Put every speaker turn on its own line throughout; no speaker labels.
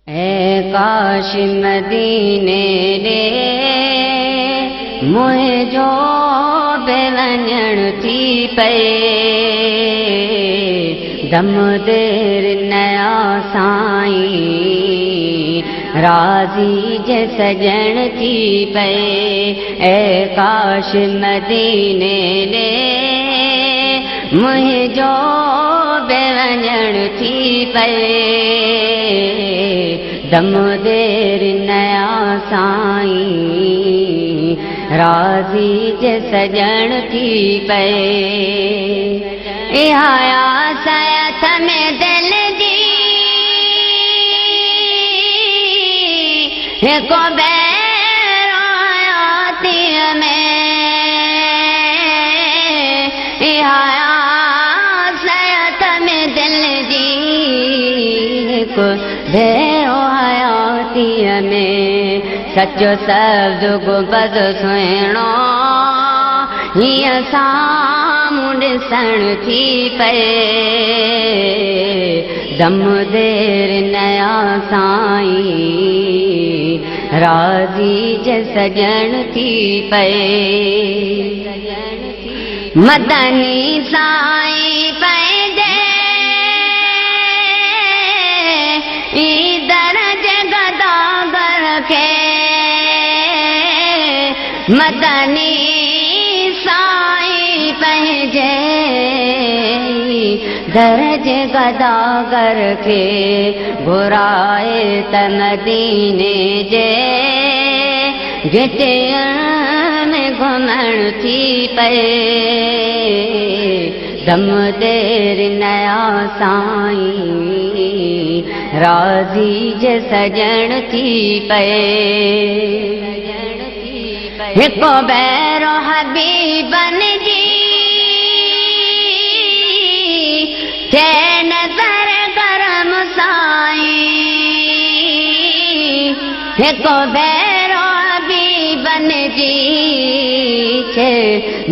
ऐ काश मदीने रे मुझो बेवञण थी पे दम देर नया साईं राज़ी जे सजण थी पे। ऐ काश मदीने रे मुझो बेवञण थी पे दम देर नया साईं राज़ी जे सजण थी पे। इहा सयत में दिल दी हिको बैरो आयातीअ में इहा सयत में दिल दी हिको बैरो आयातीअ में सचो शब्द गुबद सुहिणो हीअं साम्हूं ॾिसण थी पे दम देर नया साईं राज़ी जे सजण थी पे। मदनी साईं पंहिंजे दरज गदागर खे मदनी साईं पंहिंजे दरज गदागर खे घुराए त मदीने जे घिटियन में घुमण थी पे दम देर नया साईं राज़ी जे सजण थी पे। हिको बैरो हबीबन जी थे नज़र करम साईं हिको बैरो हबीबन जी थे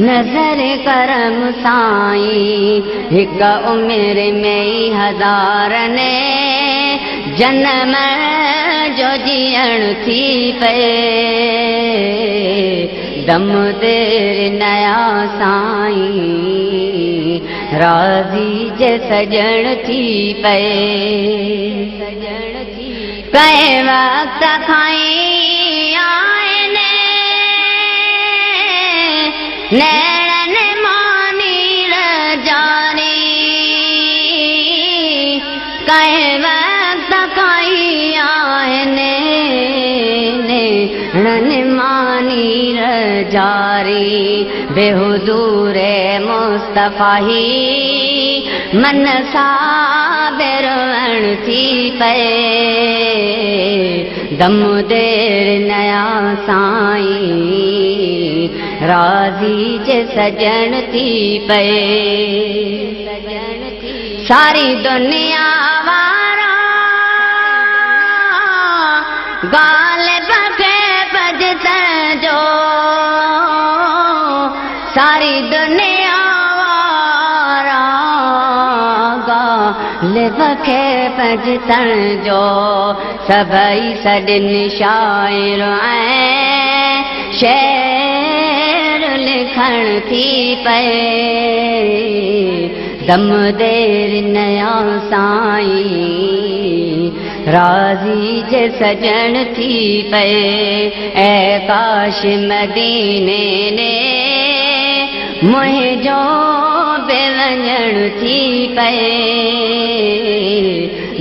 नज़र करम साईं हिक उमिर में ई हज़ारनि जन्म जो जीअण थी पे दम देर नया साईं राज़ी जे सजण थी पे। कंहिं वक्त खाई आहिनि नैणनि मां नीर जारी कंहिं वक्त खाई आहिनि नैणनि मां नीर जारी बेहुजूर मुस्तफ़ा मन साबिरवण थी पे दम देर नया साईं राज़ी जे सजण थी पे। सारी दुनिया वारा गालिब खे भॼतण जो सारी दुनिया वारा गालिब खे भॼतण जो सभई सॾनि शाइर ऐं शेर लिखण थी पे दम देर नया साईं राज़ी जे सजण थी पे। ऐ काश मदीने ने मुझो बेवञण थी पे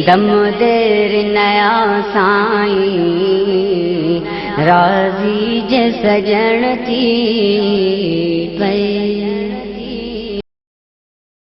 दम देर नया साईं राज़ी जे सजण थी पे।